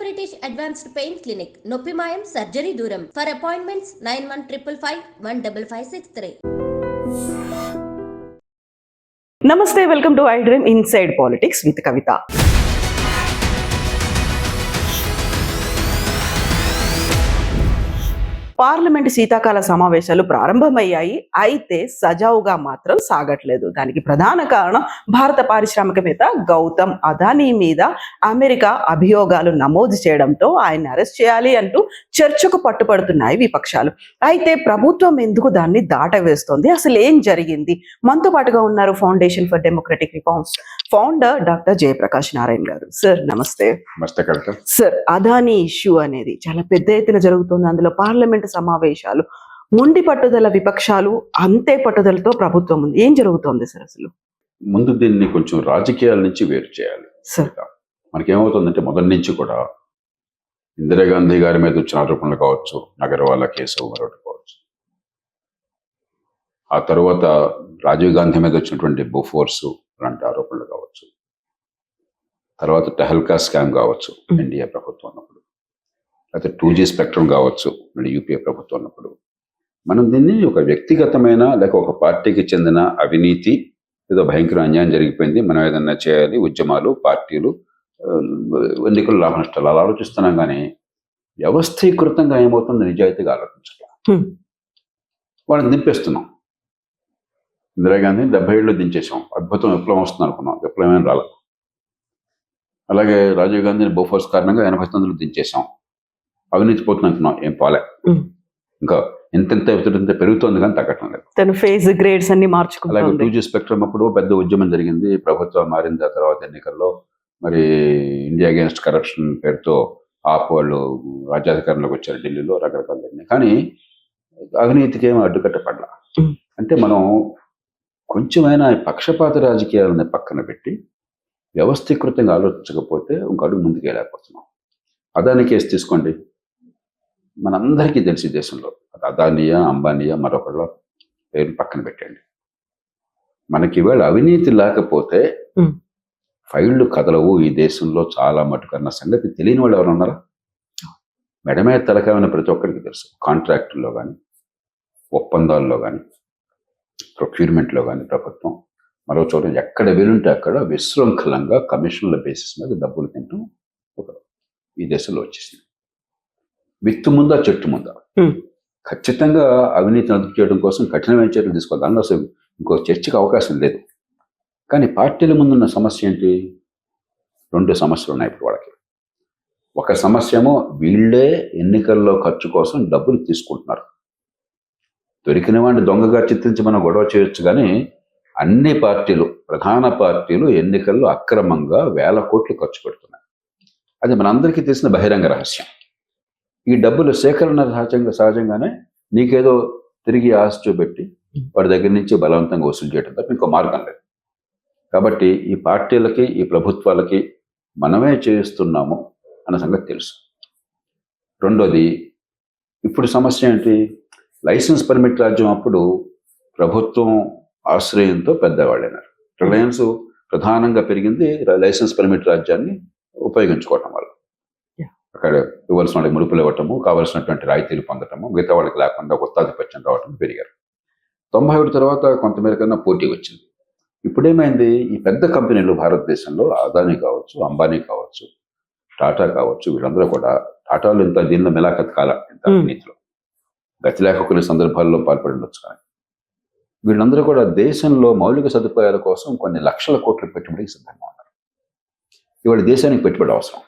British Advanced Pain Clinic, నొప్పి మాయం surgery దూరం. For appointments 9155515563. నమస్తే, welcome to iDream inside politics with Kavitha. Parliament శీతాకాల సమావేశాలు ప్రారంభమయ్యాయి. అయితే సజావుగా మాత్రం సాగట్లేదు. దానికి ప్రధాన కారణం భారత పారిశ్రామికవేత్త గౌతమ్ అదానీ మీద అమెరికా అభియోగాలు నమోదు చేయడంతో ఆయన్ని అరెస్ట్ చేయాలి అంటూ చర్చకు పట్టుపడుతున్నాయి విపక్షాలు. అయితే ప్రభుత్వం ఎందుకు దాన్ని దాటవేస్తోంది? అసలు ఏం జరిగింది? మనతో పాటుగా ఉన్నారు foundation for democratic reforms founder doctor Jayaprakash Narayana గారు. సార్ నమస్తే. సార్, అదానీ ఇష్యూ అనేది చాలా పెద్ద ఎత్తున జరుగుతుంది. అందులో పార్లమెంట్ సమావేశాలు, మొండి పట్టుదల విపక్షాలు, అంతే పట్టుదలతో ప్రభుత్వం ఉంది. ఏం జరుగుతోంది సార్ అసలు? ముందు దీన్ని కొంచెం రాజకీయాల నుంచి వేరు చేయాలి. మనకేమవుతుందంటే మొదటి నుంచి కూడా ఇందిరాగాంధీ గారి మీద వచ్చిన ఆరోపణలు కావచ్చు, నగరవాళ్ళ కేసు మరొకటి కావచ్చు, ఆ తర్వాత రాజీవ్ గాంధీ మీద వచ్చినటువంటి బోఫోర్స్ లాంటి ఆరోపణలు కావచ్చు, తర్వాత టెహల్కా స్కామ్ కావచ్చు ఎన్డీఏ ప్రభుత్వం ఉన్నప్పుడు, లేకపోతే 2G స్పెక్ట్రమ్ కావచ్చు యూపీఏ ప్రభుత్వం ఉన్నప్పుడు, మనం దీన్ని ఒక వ్యక్తిగతమైన లేక ఒక పార్టీకి చెందిన అవినీతి, ఏదో భయంకర అన్యాయం జరిగిపోయింది, మనం ఏదన్నా చేయాలి, ఉద్యమాలు, పార్టీలు, ఎన్నికలు, లాభ నష్టాలు అలా ఆలోచిస్తున్నాం. కానీ వ్యవస్థీకృతంగా ఏమవుతుంది నిజాయితీగా ఆలోచించడం. వాళ్ళని దింపేస్తున్నాం. ఇందిరాగాంధీ 70 ఏళ్ళు దించేసాం, అద్భుతం విప్లవం వస్తుంది అనుకున్నాం, విప్లవం ఏం రాలేదు. అలాగే రాజీవ్ గాంధీని బోఫోర్స్ కారణంగా 89లో దించేసాం, అవినీతి పోతుంది అనుకున్నాం, ఏం పోలే. ఇంకా ఎంతెంత పెరుగుతోంది కానీ తగ్గటం లేదు. ఫేజ్ గ్రేడ్స్ అన్ని మార్చుకుంటారు. అలాగే 2G స్పెక్ట్రమ్ అప్పుడు పెద్ద ఉద్యమం జరిగింది, ప్రభుత్వం మారింది. ఆ తర్వాత ఎన్నికల్లో మరి ఇండియా అగేన్స్ట్ కరప్షన్ పేరుతో వాళ్ళు రాజ్యాధికారంలోకి వచ్చారు ఢిల్లీలో, రకరకాల జరిగినాయి. కానీ అవినీతికి ఏమో అడ్డుకట్టపడలా. అంటే మనం కొంచెమైనా పక్షపాత రాజకీయాలని పక్కన పెట్టి వ్యవస్థీకృతంగా ఆలోచించకపోతే ఇంక అడుగు ముందుకు వెళ్ళకపోతున్నాం. అదానీ కేసు తీసుకోండి, మనందరికీ తెలిసి దేశంలో అదానీయా, అంబానీయా, మరొకళ్ళ పేరు పక్కన పెట్టండి. మనకి ఇవాళ అవినీతి లేకపోతే ఫైళ్లు కదలవు ఈ దేశంలో చాలా మటుకన్న సంగతి తెలియని వాళ్ళు ఎవరు ఉన్నారా? మెడమే తలకాయన ప్రతి ఒక్కరికి తెలుసు. కాంట్రాక్టుల్లో కానీ, ఒప్పందాల్లో కానీ, ప్రొక్యూర్మెంట్లో కానీ ప్రభుత్వం మరో చోట ఎక్కడ వీలుంటే అక్కడ విశృంఖలంగా కమిషన్ల బేసిస్ మీద డబ్బులు తింటూ ఈ దేశంలో వచ్చేసింది. విత్తు ముందా చెట్టు ముందా? ఖచ్చితంగా అవినీతిని అదుపు చేయడం కోసం కఠినమైన చర్యలు తీసుకోవాలి. దానిలో అసలు ఇంకో చర్చకు అవకాశం లేదు. కానీ పార్టీల ముందున్న సమస్య ఏంటి? 2 సమస్యలు ఉన్నాయి ఇప్పుడు వాళ్ళకి. ఒక సమస్య ఏమో వీళ్ళే ఎన్నికల్లో ఖర్చు కోసం డబ్బులు తీసుకుంటున్నారు. దొరికిన వాడిని దొంగగా చిత్రించి మనం గొడవ చేయొచ్చు, కానీ అన్ని పార్టీలు, ప్రధాన పార్టీలు ఎన్నికల్లో అక్రమంగా 1000 కోట్లు ఖర్చు పెడుతున్నాయి. అది మనందరికీ తెలిసిన బహిరంగ రహస్యం. ఈ డబ్బుల సేకరణ సహజంగానే నీకేదో తిరిగి ఆశ చూపెట్టి వాడి దగ్గర నుంచి బలవంతంగా వసూలు చేయడం తప్ప ఇంకో మార్గం లేదు. కాబట్టి ఈ పార్టీలకి, ఈ ప్రభుత్వాలకి మనమే చేస్తున్నాము అన్న సంగతి తెలుసు. రెండోది, ఇప్పుడు సమస్య ఏంటి? లైసెన్స్ పర్మిట్ రాజ్యం అప్పుడు ప్రభుత్వం ఆశ్రయంతో పెద్దవాళ్ళైనారు. రిలయన్స్ ప్రధానంగా పెరిగింది లైసెన్స్ పర్మిట్ రాజ్యాన్ని ఉపయోగించుకోవటం వల్ల. అక్కడ ఇవ్వాల్సిన వాళ్ళకి ముడుపులు ఇవ్వటము, కావాల్సినటువంటి రాయితీలు పొందటము, మిగతా వాళ్ళకి లేకుండా గుత్తాధిపత్యం రావటం పెరిగారు. 91 తర్వాత కొంతమేర కన్నా పోటీ వచ్చింది. ఇప్పుడేమైంది? ఈ పెద్ద కంపెనీలు భారతదేశంలో అదానీ కావచ్చు, అంబానీ కావచ్చు, టాటా కావచ్చు, వీళ్ళందరూ కూడా, టాటాలు ఇంత దీనిలో మిలాఖత్ కాల ఇంత అవినీతిలో గతి లేక కొన్ని సందర్భాల్లో పాల్పడి ఉండొచ్చు. కానీ వీళ్ళందరూ కూడా దేశంలో మౌలిక సదుపాయాల కోసం కొన్ని లక్షల కోట్ల పెట్టుబడికి సిద్ధంగా ఉన్నారు. ఇవాళ దేశానికి పెట్టుబడి అవసరం.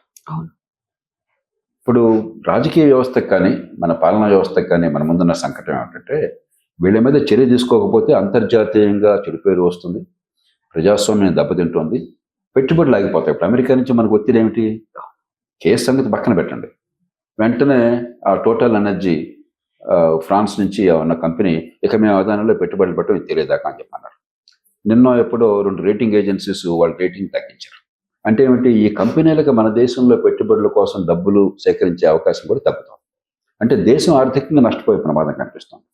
ఇప్పుడు రాజకీయ వ్యవస్థకు కానీ, మన పాలనా వ్యవస్థకు కానీ మన ముందున్న సంకటం ఏమిటంటే, వీళ్ళ మీద చర్య తీసుకోకపోతే అంతర్జాతీయంగా చెడు పేరు వస్తుంది, ప్రజాస్వామ్యం దెబ్బతింటుంది, పెట్టుబడులు ఆగిపోతాయి. ఇప్పుడు అమెరికా నుంచి మనకు ఒత్తిడి ఏమిటి? కేసు సంగతి పక్కన పెట్టండి, వెంటనే ఆ టోటల్ ఎనర్జీ ఫ్రాన్స్ నుంచి ఉన్న కంపెనీ ఇక మేము అదానిలో పెట్టుబడులు పెట్టడం తెలియదాకా అని చెప్పన్నారు. నిన్న ఎప్పుడో 2 రేటింగ్ ఏజెన్సీస్ వాళ్ళ రేటింగ్ తగ్గించారు. అంటే ఏమిటి? ఈ కంపెనీలకు మన దేశంలో పెట్టుబడుల కోసం డబ్బులు సేకరించే అవకాశం కూడా తగ్గుతుంది. అంటే దేశం ఆర్థికంగా నష్టపోయే ప్రమాదం కనిపిస్తుంది.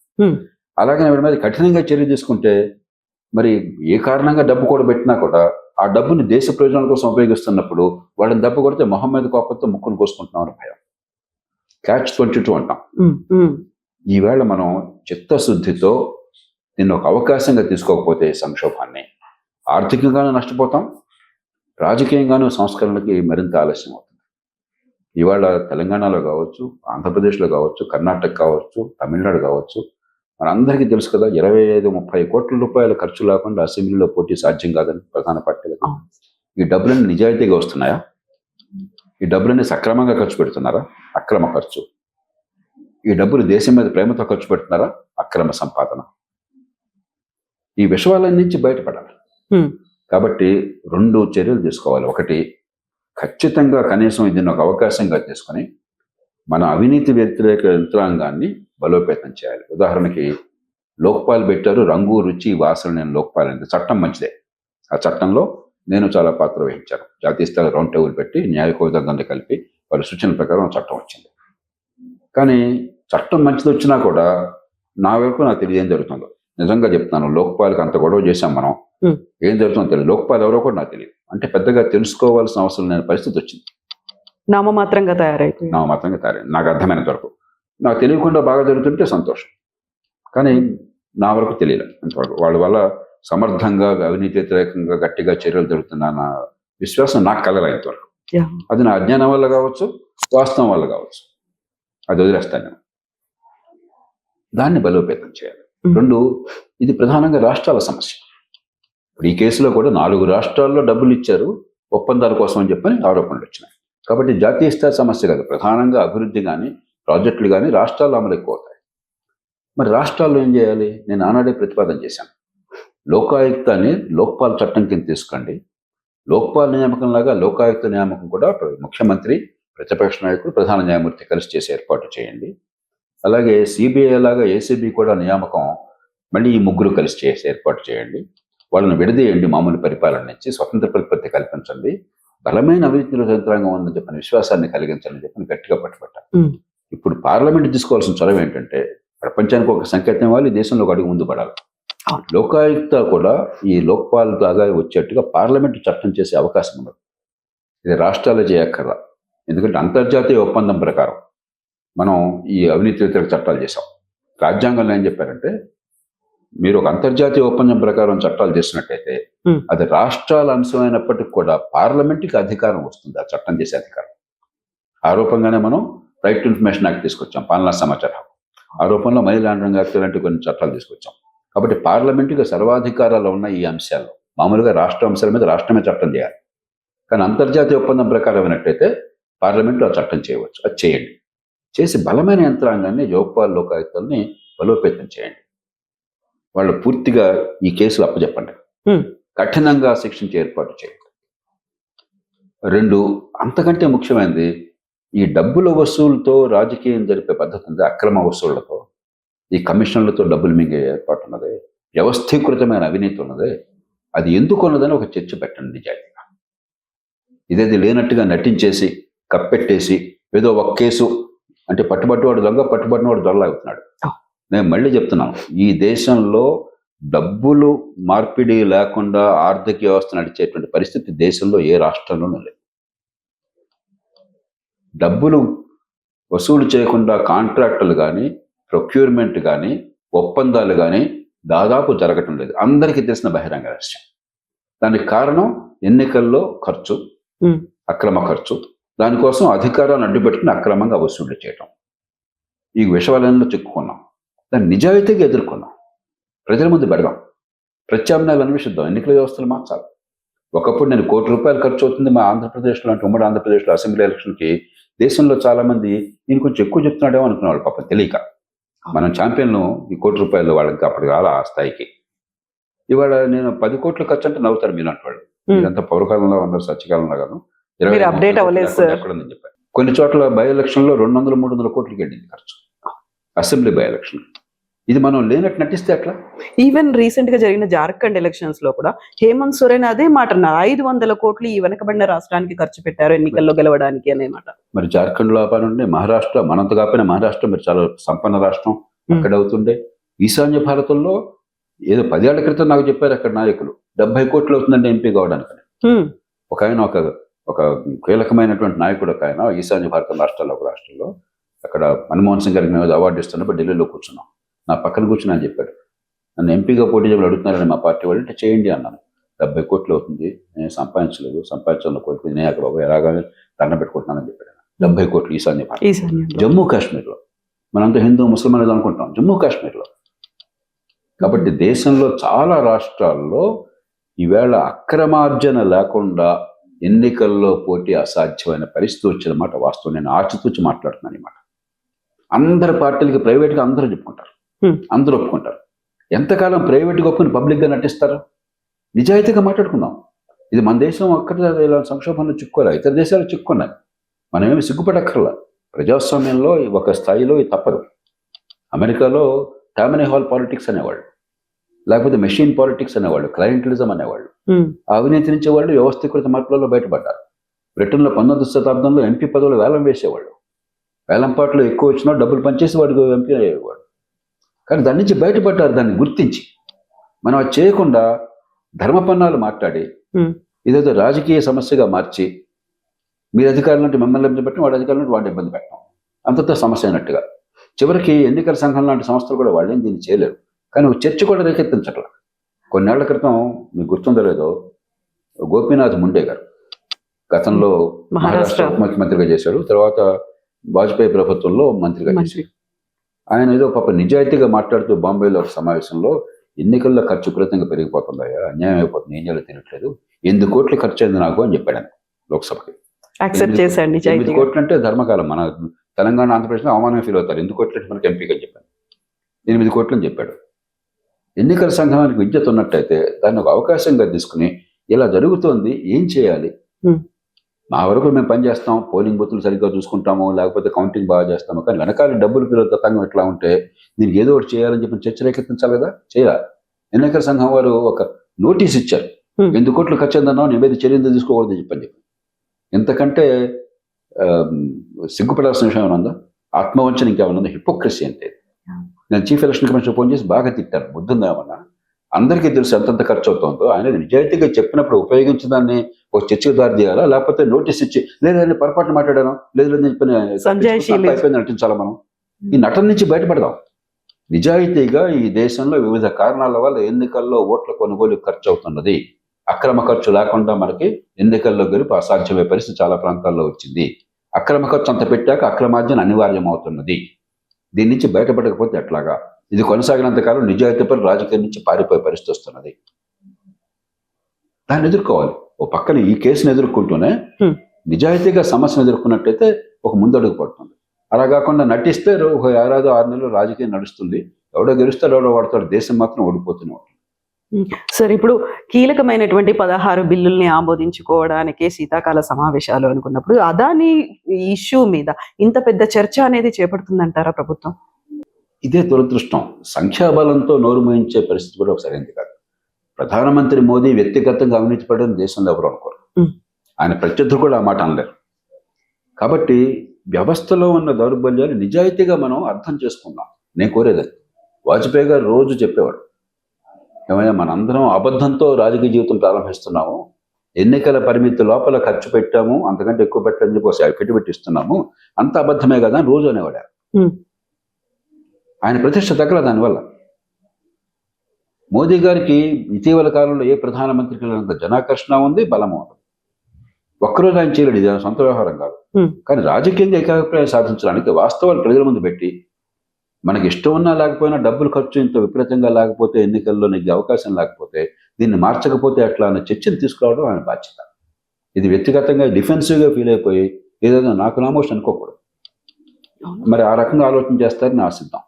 అలాగే వీడి మీద కఠినంగా చర్య తీసుకుంటే మరి ఏ కారణంగా డబ్బు కూడా పెట్టినా కూడా ఆ డబ్బుని దేశ ప్రయోజనాల కోసం ఉపయోగిస్తున్నప్పుడు వాళ్ళని దెబ్బ కొడితే మొహం మీద కోపంతో ముక్కును కోసుకుంటున్నాం అని భయం. క్యాచ్ 22 అంటాం. ఈవేళ మనం చిత్తశుద్ధితో దీన్ని ఒక అవకాశంగా తీసుకోకపోతే సంక్షోభాన్ని ఆర్థికంగానూ నష్టపోతాం, రాజకీయంగానూ సంస్కరణలకి మరింత ఆలస్యం అవుతుంది. ఇవాళ తెలంగాణలో కావచ్చు, ఆంధ్రప్రదేశ్లో కావచ్చు, కర్ణాటక కావచ్చు, తమిళనాడు కావచ్చు, మనందరికీ తెలుసు కదా, 25-30 కోట్ల రూపాయల ఖర్చు లేకుండా అసెంబ్లీలో పోటీ సాధ్యం కాదని ప్రధాన పార్టీలకు. ఈ డబ్బులన్నీ నిజాయితీగా వస్తున్నాయా? ఈ డబ్బులన్నీ సక్రమంగా ఖర్చు పెడుతున్నారా? అక్రమ ఖర్చు. ఈ డబ్బులు దేశం మీద ప్రేమతో ఖర్చు పెడుతున్నారా? అక్రమ సంపాదన. ఈ విషయాల నుంచి బయటపడాలి. కాబట్టి 2 చర్యలు తీసుకోవాలి. ఒకటి, ఖచ్చితంగా కనీసం దీన్ని ఒక అవకాశంగా తీసుకొని మన అవినీతి వ్యతిరేక యంత్రాంగాన్ని బలోపేతం చేయాలి. ఉదాహరణకి లోక్పాల్ పెట్టారు, రంగు రుచి వాసన నేను లోక్పాల్ అనేది చట్టం మంచిదే. ఆ చట్టంలో నేను చాలా పాత్ర వహించాను. జాతీయ స్థాయి రౌండ్ టేబుల్ పెట్టి న్యాయ కోవిదంగా కలిపి వాళ్ళ సూచన ప్రకారం చట్టం వచ్చింది. కానీ చట్టం మంచిది వచ్చినా కూడా నా వరకు నాకు తెలియదు ఏం జరుగుతుందో. నిజంగా చెప్తున్నాను, లోక్పాల్కి అంత గొడవ చేశాం మనం, ఏం జరుగుతుందో తెలియదు. లోక్పాల్ ఎవరో కూడా నాకు తెలియదు. అంటే పెద్దగా తెలుసుకోవాల్సిన అవసరం లేని పరిస్థితి వచ్చింది. నామమాత్రంగా తయారైపోయింది. నాకు అర్థమైనంత వరకు. నాకు తెలియకుండా బాగా జరుగుతుంటే సంతోషం, కానీ నా వరకు తెలియదు అంతవరకు. వాళ్ళ వల్ల సమర్థంగా అవినీతి వ్యతిరేకంగా గట్టిగా చర్యలు జరుగుతున్నా నా విశ్వాసం నాకు కలగలేంతవరకు. అది నా అజ్ఞానం వల్ల కావచ్చు, వాస్తవం వల్ల కావచ్చు, అది వదిలేస్తాను నేను. దాన్ని బలోపేతం చేయాలి. 2, ఇది ప్రధానంగా రాష్ట్రాల సమస్య. ఇప్పుడు ఈ కేసులో కూడా 4 రాష్ట్రాల్లో డబ్బులు ఇచ్చారు ఒప్పందాల కోసం అని చెప్పని ఆరోపణలు వచ్చినాయి. కాబట్టి జాతీయ స్థాయి సమస్య కాదు, ప్రధానంగా అభివృద్ధి కానీ ప్రాజెక్టులు కానీ రాష్ట్రాల్లో అమలు ఎక్కువ అవుతాయి. మరి రాష్ట్రాల్లో ఏం చేయాలి? నేను ఆనాడే ప్రతిపాదన చేశాను. లోకాయుక్తాన్ని లోక్పాల్ చట్టం కింద తీసుకోండి. లోక్పాల్ నియామకం లాగా లోకాయుక్త నియామకం కూడా ముఖ్యమంత్రి, ప్రతిపక్ష నాయకుడు, ప్రధాన న్యాయమూర్తి కలిసి చేసే ఏర్పాటు చేయండి. అలాగే సిబిఐ లాగా ఏసీబీ కూడా నియామకం మళ్ళీ ఈ 3 కలిసి చేసే ఏర్పాటు చేయండి. వాళ్ళని విడదీయండి, మామూలు పరిపాలన నుంచి స్వతంత్ర ప్రతిపత్తి కల్పించండి, బలమైన అవినీతి యంత్రాంగం ఉందని చెప్పిన విశ్వాసాన్ని కలిగించాలని చెప్పి గట్టిగా పట్టుబట్టారు. ఇప్పుడు పార్లమెంట్ తీసుకోవాల్సిన చొరవ ఏంటంటే ప్రపంచానికి ఒక సంకేతం ఇవ్వాలి, దేశంలో ఒక అడుగు ముందు పడాలి. లోకాయుక్త కూడా ఈ లోక్పాల్ లాగా వచ్చేట్టుగా పార్లమెంట్ చట్టం చేసే అవకాశం ఉండదు. ఇది రాష్ట్రాలు చేయక్కర్లా. ఎందుకంటే అంతర్జాతీయ ఒప్పందం ప్రకారం మనం ఈ అవినీతి వ్యతిరేక చట్టాలు చేసాం. రాజ్యాంగంలో ఏం చెప్పారంటే, మీరు ఒక అంతర్జాతీయ ఒప్పందం ప్రకారం చట్టాలు చేసినట్టయితే అది రాష్ట్రాల అంశమైనప్పటికీ కూడా పార్లమెంట్కి అధికారం వస్తుంది, ఆ చట్టం చేసే అధికారం. ఆరోపంగానే మనం రైట్ టు ఇన్ఫర్మేషన్ యాక్ట్ తీసుకొచ్చాం, పాలనా సమాచార హక్కు. ఆరోపణలో మనీ లాండరింగ్ యాక్ట్ లాంటి కొన్ని చట్టాలు తీసుకొచ్చాం. కాబట్టి పార్లమెంటుకి సర్వాధికారాలు ఉన్న ఈ అంశాల్లో మామూలుగా రాష్ట్ర అంశాల మీద రాష్ట్రమే చట్టం చేయాలి. కానీ అంతర్జాతీయ ఒప్పందం ప్రకారం అయినట్టయితే పార్లమెంట్లో ఆ చట్టం చేయవచ్చు. అది చేయండి. చేసి బలమైన యంత్రాంగాన్ని లోక్పాల్ లోకాయుక్తల్ని బలోపేతం చేయండి. వాళ్ళు పూర్తిగా ఈ కేసులు అప్పచెప్పండి, కఠినంగా శిక్షించే ఏర్పాటు చేయండి. 2, అంతకంటే ముఖ్యమైనది, ఈ డబ్బుల వసూలుతో రాజకీయం జరిపే పద్ధతి ఉంది. అక్రమ వసూళ్లతో, ఈ కమిషన్లతో డబ్బులు మింగే ఏర్పాటు ఉన్నది, వ్యవస్థీకృతమైన అవినీతి ఉన్నది. అది ఎందుకు ఉన్నదని ఒక చర్చ పెట్టండి నిజాయితీగా. ఇదేది లేనట్టుగా నటించేసి కప్పెట్టేసి ఏదో ఒక కేసు అంటే పట్టుబట్టివాడు దొంగ, పట్టుబట్టినవాడు దొరలా అవుతున్నాడు. నేను మళ్ళీ చెప్తున్నాను, ఈ దేశంలో డబ్బులు మార్పిడి లేకుండా ఆర్థిక వ్యవస్థ నడిచేటువంటి పరిస్థితి దేశంలో ఏ రాష్ట్రంలోనూ లేదు. డబ్బులు వసూలు చేయకుండా కాంట్రాక్టులు కానీ, ప్రొక్యూర్మెంట్ కానీ, ఒప్పందాలు కానీ దాదాపు జరగటం లేదు. అందరికీ తెలిసిన బహిరంగ రహస్యం. దానికి కారణం ఎన్నికల్లో ఖర్చు, అక్రమ ఖర్చు. దానికోసం అధికారాన్ని అడ్డుపెట్టుకుని అక్రమంగా వసూళ్లు చేయటం. ఈ విషయాలలో చిక్కుకున్నాం. దాన్ని నిజాయితీగా ఎదుర్కొన్నాం. ప్రజల ముందు పెడదాం, ప్రత్యామ్నాయాలు అన్వేషిద్దాం, ఎన్నికల వ్యవస్థలు మార్చాలి. ఒకప్పుడు నేను ₹1,00,00,000 ఖర్చు అవుతుంది మా ఆంధ్రప్రదేశ్లో అంటే, ఉమ్మడి ఆంధ్రప్రదేశ్లో అసెంబ్లీ ఎలక్షన్కి. దేశంలో చాలా మంది నేను కొంచెం ఎక్కువ చెప్తున్నాడేమో అనుకునేవాళ్ళు పాపం తెలియక. మనం ఛాంపియన్లు ఈ ₹1,00,00,000 వాళ్ళకి అప్పటికి రాల ఆ స్థాయికి. ఇవాళ నేను 10 కోట్లు ఖర్చు అంటే నవ్వుతారు మీలాంటి వాళ్ళు. ఇదంతా పౌరకాలంలో ఉన్నారు, సత్యకాలంలో కాదు. 20 అప్డేట్ అవ్వలేదు సార్. ఎక్కడుందని చెప్పారు. కొన్ని చోట్ల బై ఎలక్షన్లో 200-300 కోట్లకి వెళ్ళింది ఖర్చు, అసెంబ్లీ బై ఎలక్షన్. ఇది మనం లేనట్టు నటిస్తే అట్లా. ఈవెన్ రీసెంట్ గా జరిగిన జార్ఖండ్ ఎలక్షన్స్ లో కూడా హేమంత్ సోరెన్ అదే మాట అన్నారు, 500 కోట్లు ఈ వెనకబడిన రాష్ట్రానికి ఖర్చు పెట్టారు ఎన్నికల్లో గెలవడానికి అనే మాట. మరి జార్ఖండ్ లో ఆపాలంటే మహారాష్ట్ర, మనంత కాకపోయినా మహారాష్ట్ర మరి చాలా సంపన్న రాష్ట్రం, అక్కడ అవుతుండే. ఈశాన్య భారతంలో ఏదో 10 ఏళ్ల క్రితం నాకు చెప్పారు అక్కడ నాయకులు 70 కోట్లు అవుతుందంటే ఎంపీ కావడానికి. ఒక ఆయన ఒక కీలకమైనటువంటి నాయకుడు, ఒక ఆయన ఈశాన్య భారత రాష్ట్రాల్లో ఒక రాష్ట్రంలో అక్కడ మన్మోహన్ సింగ్ గారికి మేము అవార్డు ఇస్తున్నప్పుడు ఢిల్లీలో కూర్చున్నాం. నా పక్కన కూర్చుని అని చెప్పాడు, నన్ను ఎంపీగా పోటీ చేయమని అడుగుతున్నారని మా పార్టీ వాళ్ళు, అంటే చేయండి అన్నాను. 70 కోట్లు అవుతుంది, నేను సంపాదించాలని కోరుకుంది, నేను అక్కడ బాబు ఎలాగానే దండం పెట్టుకుంటున్నానని చెప్పాడు. 70 కోట్లు ఈశాన్య భారత, జమ్మూ కాశ్మీర్లో. మనంతా హిందూ ముస్లిం అనేది అనుకుంటాం, జమ్మూ కాశ్మీర్లో. కాబట్టి దేశంలో చాలా రాష్ట్రాల్లో ఈవేళ అక్రమార్జన లేకుండా ఎన్నికల్లో పోటీ అసాధ్యమైన పరిస్థితి వచ్చినమాట వాస్తవం. నేను ఆచితూచి మాట్లాడుతున్నాను అన్నమాట. అందరి పార్టీలకి ప్రైవేట్గా అందరూ చెప్పుకుంటారు, అందరూ ఒప్పుకుంటారు. ఎంతకాలం ప్రైవేట్గా ఒప్పుకుని పబ్లిక్గా నటిస్తారు? నిజాయితీగా మాట్లాడుకుందాం. ఇది మన దేశం ఒక్కటి ఇలా సంక్షోభంలో చిక్కుకోలే, ఇతర దేశాలు చిక్కుకున్నాయి. మనం ఏమి సిగ్గుపడక్కర్లా. ప్రజాస్వామ్యంలో ఒక స్థాయిలో ఇది తప్పదు. అమెరికాలో టామనీ హాల్ పాలిటిక్స్ అనేవాళ్ళు, లేకపోతే మెషిన్ పాలిటిక్స్ అనేవాళ్ళు, క్లయింటలిజం అనేవాళ్ళు, అవినీతించే వాళ్ళు వ్యవస్థీకృత మార్పులలో బయటపడ్డారు. బ్రిటన్లో 19వ శతాబ్దంలో ఎంపీ పదవులు వేలం వేసేవాళ్ళు, వేలంపాట్లు ఎక్కువ వచ్చినా డబ్బులు పనిచేసి వాడికి ఎంపీ అయ్యేవాడు. కానీ దాని నుంచి బయటపడ్డారు, దాన్ని గుర్తించి. మనం అది చేయకుండా ధర్మపన్నాలు మాట్లాడి ఇదేదో రాజకీయ సమస్యగా మార్చి, మీరు అధికారులు అంటే మిమ్మల్ని ఇబ్బంది పెట్టడం, వాడి అధికారులు అంటే వాడిని ఇబ్బంది పెట్టడం, అంతతో సమస్య అయినట్టుగా. చివరికి ఎన్నికల సంఘం లాంటి సంస్థలు కూడా వాళ్ళేం దీన్ని చేయలేరు. కానీ చర్చ కూడా రేకెత్తించట్ల. కొన్నేళ్ల క్రితం మీకు గుర్తుందో లేదో, గోపీనాథ్ ముండే గారు గతంలో మహారాష్ట్ర ముఖ్యమంత్రిగా చేశాడు, తర్వాత వాజ్పేయి ప్రభుత్వంలో మంత్రిగా చేశాడు. ఆయన ఏదో పాప నిజాయితీగా మాట్లాడుతూ బాంబేలో ఒక సమావేశంలో, ఎన్నికల్లో ఖర్చు విపరీతంగా పెరిగిపోతుందయ్యా, అన్యాయం అయిపోతుంది, ఏం చేయాలో తెలియట్లేదు, 8 కోట్లు ఖర్చు అయింది నాకు అని చెప్పాడు ఆయన లోక్సభకి. 8 కోట్లు అంటే ధర్మకాలం. మన తెలంగాణ, ఆంధ్రప్రదేశ్లో అవమానం ఫీల్ అవుతారు. 8 కోట్లు అంటే మనకి ఎంపీగా చెప్పాను, 8 కోట్లు అని చెప్పాడు. ఎన్నికల సంఘానికి విద్యుత్ ఉన్నట్టయితే దాన్ని ఒక అవకాశంగా తీసుకుని, ఇలా జరుగుతోంది, ఏం చేయాలి, మా వరకు మేము పనిచేస్తాం, పోలింగ్ బూతులు సరిగ్గా చూసుకుంటాము, లేకపోతే కౌంటింగ్ బాగా చేస్తాము, కానీ వెనకాల డబ్బులు పిల్లలు తతంగం ఎట్లా ఉంటే దీనికి ఏదో ఒకటి చేయాలని చెప్పి చర్చ రేకెత్తించాలి కదా, చేయాలి. ఎన్నికల సంఘం వారు ఒక నోటీస్ ఇచ్చారు, 8 కోట్లు ఖర్చు అయిందన్నావు, నీ మీద చర్యలు తీసుకోకూడదు చెప్పని చెప్పి. ఇంతకంటే సిగ్గుపడాల్సిన విషయం ఏమైనా ఉందా? ఆత్మవంచన ఇంకేమైనా ఉందా? హిపోక్రసీ అంటే. నేను చీఫ్ ఎలక్షన్ కమిషన్ ఫోన్ చేసి బాగా తిట్టాను, బుద్ధుందా ఏమన్నా? అందరికీ తెలుసు ఎంతంత ఖర్చు అవుతుందో. ఆయన నిజాయితీగా చెప్పినప్పుడు ఉపయోగించదాన్ని ఒక చర్చకు దారి తీయాలా, లేకపోతే నోటీస్ ఇచ్చి లేదని పొరపాటు మాట్లాడాను, లేదని అయిపోయింది నటించాలా? మనం ఈ నటన నుంచి బయటపడదాం. నిజాయితీగా ఈ దేశంలో వివిధ కారణాల వల్ల ఎన్నికల్లో ఓట్ల కొనుగోలు ఖర్చు అవుతున్నది. అక్రమ ఖర్చు లేకుండా మనకి ఎన్నికల్లో గెలుపు అసాధ్యమే పరిస్థితి చాలా ప్రాంతాల్లో వచ్చింది. అక్రమ ఖర్చు అంత పెట్టాక అక్రమార్జన అనివార్యం అవుతున్నది. దీని నుంచి బయటపడకపోతే ఎట్లాగా? ఇది కొనసాగినంతకాలం నిజాయితీపై రాజకీయం నుంచి పారిపోయే పరిస్థితి వస్తున్నది. దాన్ని ఎదుర్కోవాలి. ఓ పక్కన ఈ కేసును ఎదుర్కొంటూనే నిజాయితీగా సమస్యను ఎదుర్కొన్నట్టయితే ఒక ముందడుగు పడుతుంది. అలా కాకుండా నటిస్తే ఒక 6 నెలలు రాజకీయం నడుస్తుంది, ఎవడో గెలుస్తాడు, ఎవడో వాడతాడు, దేశం మాత్రం ఓడిపోతూనే ఉంటుంది. సార్, ఇప్పుడు కీలకమైనటువంటి 16 బిల్లుల్ని ఆమోదించుకోవడానికి శీతాకాల సమావేశాలు అనుకున్నప్పుడు అదానీ ఇష్యూ మీద ఇంత పెద్ద చర్చ అనేది చేపడుతుందంటారా ప్రభుత్వం? ఇదే దురదృష్టం. సంఖ్యాబలంతో నోరు మోయించే పరిస్థితి కూడా ఒకసారి ఎందుకు కాదు. ప్రధానమంత్రి మోదీ వ్యక్తిగతంగా అవినీతి పడడం దేశంలో ఎవరు అనుకోరు. ఆయన ప్రత్యర్థులు కూడా ఆ మాట అనలేరు. కాబట్టి వ్యవస్థలో ఉన్న దౌర్బల్యాలు నిజాయితీగా మనం అర్థం చేసుకుందాం. నేను కోరేది వాజ్పేయి గారు రోజు చెప్పేవాడు, ఏమైనా మనందరం అబద్ధంతో రాజకీయ జీవితం ప్రారంభిస్తున్నాము, ఎన్నికల పరిమితి లోపల ఖర్చు పెట్టాము, అంతకంటే ఎక్కువ పెట్టని చెప్పి ఒకసారి పెట్టిస్తున్నాము, అంత అబద్ధమే కదా అని రోజు అనేవాడు. ఆయన ప్రతిష్ట తగ్గల దానివల్ల. మోదీ గారికి ఇటీవల కాలంలో ఏ ప్రధానమంత్రికి అంత జనాకర్షణ ఉంది, బలము ఉంది. ఒక్కరోజు ఆయన చేయలేడు, ఇది సొంత వ్యవహారం కాదు. కానీ రాజకీయంగా ఏకాభిప్రాయం సాధించడానికి వాస్తవాలు ప్రజల ముందు పెట్టి, మనకి ఇష్టం ఉన్నా లేకపోయినా డబ్బులు ఖర్చు ఇంత విపరీతంగా లేకపోతే, ఎన్నికల్లో నీకు అవకాశం లేకపోతే దీన్ని మార్చకపోతే అట్లా అన్న చర్చను తీసుకురావడం ఆయన బాధ్యత. ఇది వ్యక్తిగతంగా డిఫెన్సివ్గా ఫీల్ అయిపోయి ఏదైనా నాకు నామోష్ అనుకోకూడదు. మరి ఆ రకంగా ఆలోచన చేస్తారని ఆశిద్దాం.